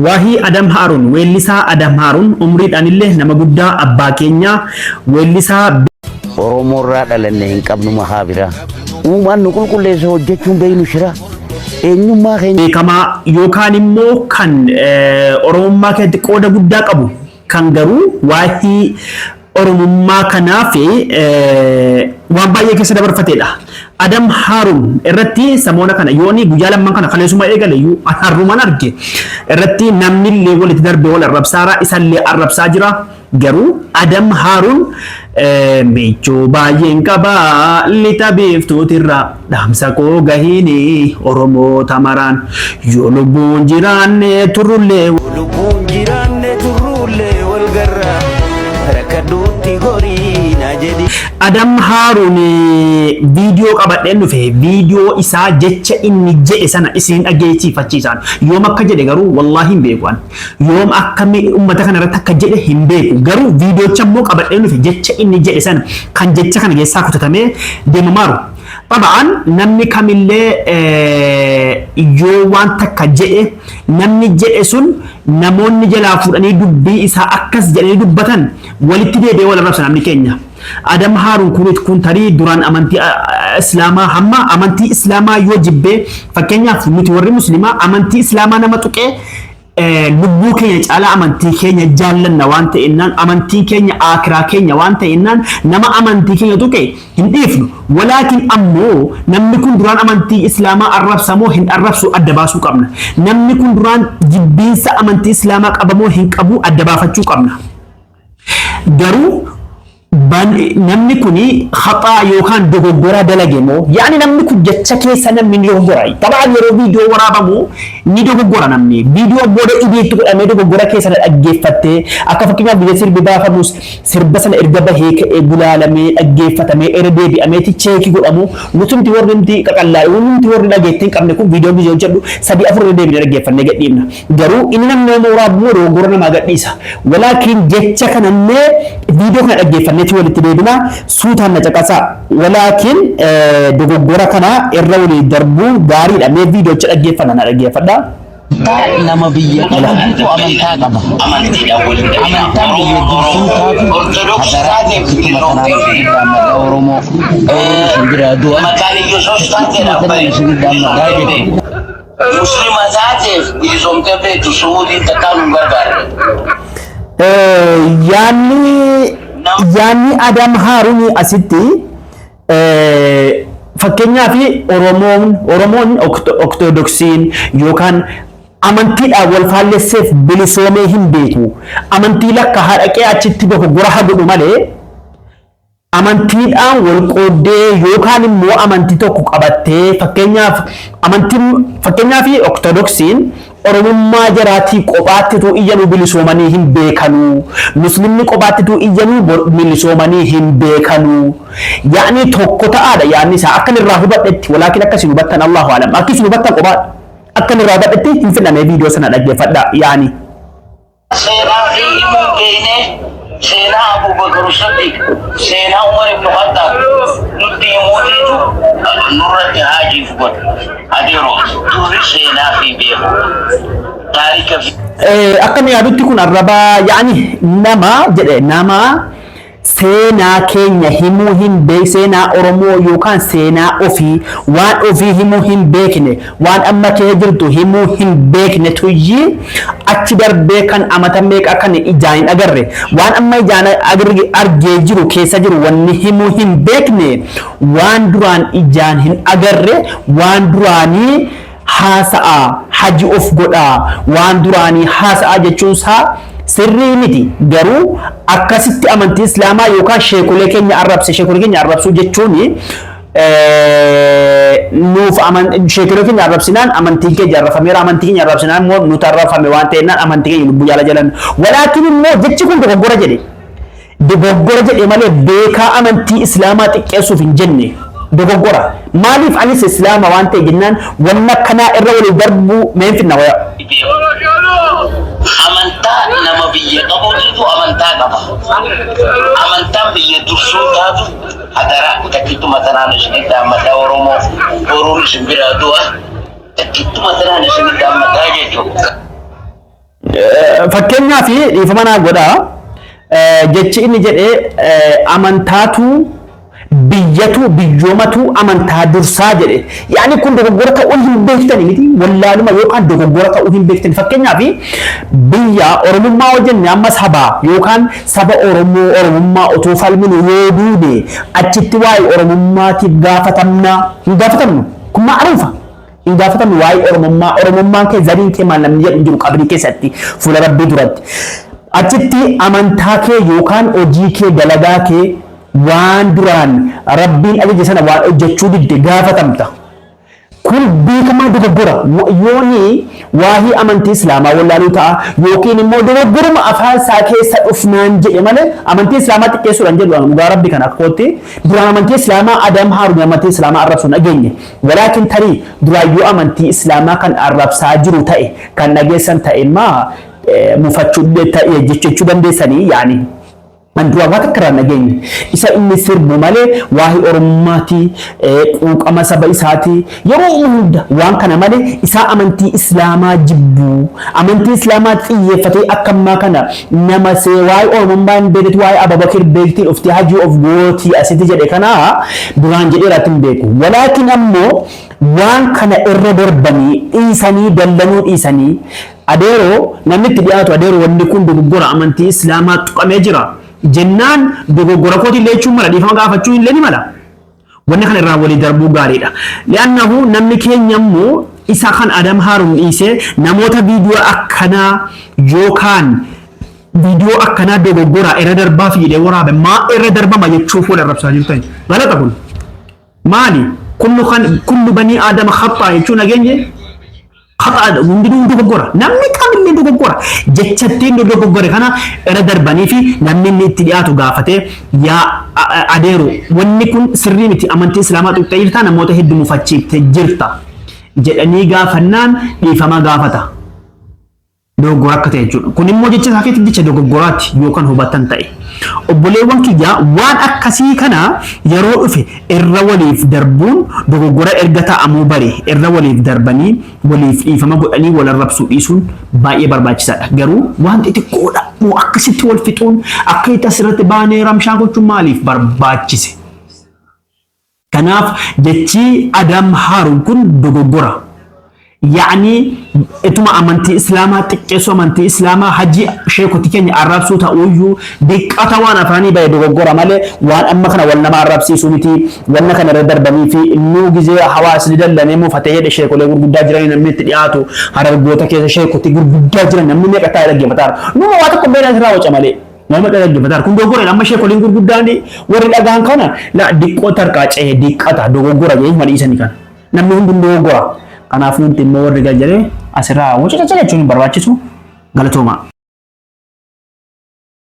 Wahi Adam Harun weellisa Adam Harun umriidhaan illee nama guddaa abbaa keenya weellisa Oromoo irraa dhalanne hin qabnu mahaabira uumaan nu qulqulleessa hojjechuun beeynu shira eenyummaa keenya beekamaa yookaan immoo kan Oromummaa keessatti qooda guddaa qabu kan garuu wahi Oromummaa kanaaf waan baay'ee keessa dabarfateedha. Adam Harun irratti samoona kana yooni guyyaa lamman kana kaleessuma eegale yu harruman arge irratti namni illee walitti darbe wal arrabsaara isallee arrabsaa jira garuu Adam Harun meechoo baay'een qaba lixa beeftuutirra dhaamsa koo gahiini Oromoo tamaraan yoo lubbuun jiraanne turrullee wal garra rakkaduutti horii na jedhi. Adam Harun video qabadheen dhufe video isaa jecha inni jedhe sana isin dhageessifachiisan yoom akka jedhe garuu wallahi hin beeku yoom akka ummata kana irratti akka jedhe hin beeku garuu videocha immoo qabadheen dhufe jecha inni jedhe sana kan jecha kana keessaa kutatamee deemamaaru. Tabaan namni kamillee yoo waan takka jedhe namni jedhe sun namoonni jalaa fuudhanii dubbii isaa akkas jedhanii dubbatan walitti deebi'ee wal arrabsa namni keenya. Adam Harun kun tarii duraan amantii Islaamaa hamma amantii Islaamaa yoo jibbee fakkeenyaaf nuti warri Muslimaa amantii Islaamaa nama tuqee lubbuu keenya caalaa amantii keenya jaallanna waan ta'ennaan amantii keenya aakiraa keenya waan ta'ennaan nama amantii keenya tuqe hin dhiifnu walaakin ammoo namni kun duraan amantii Islaamaa arrabsamoo hin arrabsu adda baasuu qabna namni kun duraan jibbiinsa amantii Islaamaa qabamoo hin qabu adda baafachuu qabna garuu namni kuni khataa yookaan dogoggora dalage moo yaani namni kun jecha keessa namni ni dogoggora tabaan yeroo video waraabamu ni dogoggora namni video booda ideetti godhamee dogoggora keessa dhaggeeffattee akka fakkeenyaaf biyya sirbi baafamus sirba sana erga bahee ka'ee bulaalamee dhaggeeffatamee erga deebi'ameeti cheekii godhamu nutumti warri qaqallaa warri dhageettii hin qabne kun video jedhu sadii afur deebi'ee dhaggeeffannee gadhiifna garuu inni namni waraabamu dogoggora namaa gadhiisa walaakin jecha kanallee video kana dhaggeeffannee walitti deebina suutaan na caqasa walaakin dogoggora kana irra walii darbuun gaariidha mee viidiyoocha dhaggeeffanna na dhaggeeffadha nama biyya qabutu amantaa qaba amantaan biyya dursuun taatu ortodoksii Oromoo bira du'a muslima taateef bilisomtee beektu sumuutiin takkaan gargaara yaanni Adam Harun asitti fakkeenyaaf Oromoon ortodoksiin yookaan amantiidhaan wal faallesseef bilisoomee hin beeku amantii lakka haadhaqee achitti dogoggora godhu malee amantiidhaan wal qooddee yookaan immoo amantii tokko qabattee fakkeenyaaf ortodoksiin Oromummaa jaraatii qophaattitu iyyanu bilisoomanii hin beekanu muslimni qophaattitu iyyanu bilisoomanii hin beekanu yaani tokko ta'aadha yaani isaa akkan irraa hubadhetti walaakin akkasin hubattan Allahu alam akkasin hubattan qophaadha akkan irraa hubadhetti hin fidhamee viidiyoo sana dhaggeeffadha yaani seenaa fi himuu beekne seenaa Abubakar Siddiq seenaa Umar ibn Khattab nutti himuutiitu nurratti haajiif godha adeeroo turri seenaa fi beeku taarika akka yaadutti kun arraba yaani nama jedhe nama seenaa keenya himuu hin beek seenaa Oromoo yookaan seenaa ofii waan ofii himuu hin beekne waan amma kee jirtu himuu hin beekne tuyyi achi darbee kan amata meeqa kan ijaan hin agarre waan amma ijaan argee jiru keessa jiru wanni himuu hin beekne waan duraan ijaan hin agarre waan duraanii haasa'a haji of godha waan duraanii haasa'a jechuunsaa sirrii miti garuu akkasitti amantii Islaamaa yookaan sheekolee keenya arrabsuu jechuun nuuf sheekolee keenya arrabsinaan amantiin keenya arrafameera amantii keenya arrabsinaan immoo nuti arrafame waan ta'ennaan amantii keenya lubbuu jaala jalan walaakin immoo jechi kun dogoggora jedhe malee beekaa amantii Islaamaa xiqqeessuuf hin jenne dogoggora maaliif anis Islaama waan ta'e jennaan wanna kanaa irra walii darbuu meen finna waya amantaa nama biyya qabuutitu amantaa qaba amantaan biyya dursuu taatu hadara takkittuma tanaan isinitti ammataa Oromoon isin biraa du'a takkittuma tanaan isinitti ammataa jechuudha fakkeenyaa fi dhiifama naa godhaa jechi inni jedhee amantaatu biyyatu biyyoomatu amantaa dursaa jedhe yaani kun dogoggora ta'uu hin beektani miti wallaaluma yookaan dogoggora ta'uu hin beektani fakkeenyaaf biyya oromummaa wajjin amma sabaa yookaan saba oromummaa otoo falminu yoo duude achitti waa'ee oromummaatiif gaafatamna hin gaafatamnu kun maaruufa hin gaafatamnu waa'ee oromummaan kee zariin kee maal namni jedhu jiru qabrii keessatti fuula rabbii duratti achitti amantaa kee yookaan hojii kee dalagaa kee waan duraan rabbiin ajaje sana waan hojjechuu didde gaafatamta kun beekamaa dogoggora yooni waa'ee amantii islaamaa wallaaluu ta'a yookiin immoo dogoggoruma afaan isaa keessa dhufnaan jedhe malee amantii islaamaa xiqqeessuudhaan jedhu dhugaa rabbi kan akka kootti duraan amantii islaamaa adam haaruun amantii islaamaa arrabsuun dhageenye walaakin tarii duraayyuu amantii islaamaa kan arrabsaa jiru ta'e kan dhageessan ta'e maa mufachuu ta'e jechuu dandeessanii yaani Andua wata karana geenye isa inni sirbu malee waa'ee oromummaati quuqama saba isaati yeroo hunda waan kana malee isa amantii islaamaa jibbu amantii islaamaa xiyyeeffatee akkammaa kana nama see waa'ee oromummaan beekti waa'ee ababakir beekti of hajji of gooti asiti jedhe kana duraan jedhee ratin beeku walaakin ammoo waan kana irra darbanii dhiisanii dallanuu dhiisanii adeeroo namni itti dhiyaatu adeeroo wanni kun dogoggora amantii islaamaa tuqamee jira jennaan dogoggora kooti illee jechuun mala dhiifama gaafachuu illee ni mala wanni kana irraa walii darbuu gaariidha li'annahu namni keenya immoo isa kan adam haaruun dhiisee namoota viidiyoo akkanaa yookaan viidiyoo akkanaa dogoggora irra darbaa fi jedhee waraabe maa irra darbama jechuuf wal arrabsaa jirtan galata kun maali kullu banii aadama khaxaa jechuun nageenye خطأ وندو دوغورا نمني كامل دوغورا جتشتين دوغورا كنا أنا درباني في نمني نتيجاتو غافته يا أديرو ونكون سريمتي أمانتي سلامات وتيرتا نموته هدو مفتشيب تجرتا جدني غافنان يفما غافتا دوغورا كتيجون كوني موجي تشاكي تديش دوغورات يوكان هباتن تاي obboleewwan kiyya waan akkasii kana yeroo dhufe irra waliif darbuun dogoggora erga ta'amuu bare irra waliif darbanii waliif dhiifama godhanii wal arrabsuu dhiisuun baay'ee barbaachisaadha garuu waan xixiqqoodha moo akkasitti wal fixuun akka itti asirratti baanee ramshaa gochuun maaliif barbaachise kanaaf jechi adam haaruun kun dogoggora يعني إتما أمانتي إسلاما تكسو أمانتي إسلاما حجي شيخو تكيني عربسو تأويو ديك أتوانا فاني باي دوغورا مالي وان أما خنا والنا ما عربسي سومتي وانا خنا ردر بني في إنو جزي حواس لدل نمو فتيه دي شيخو لغور قد جرين نمي تلياتو هرب قوتا كيسا شيخو تقول قد جرين نمي نكتا لجي فتار نمو واتكم بينا سراوش أمالي نمو تلجي فتار كن دوغورا لما شيخو لغور قد داني ورل أغان كنا لا ديكو تركاچ ديكتا دوغورا جيه مالي إساني كان نمي هندو دوغورا kanaafuu dhimma warri galjare asirraa waca jechuun barbaachisu galatooma.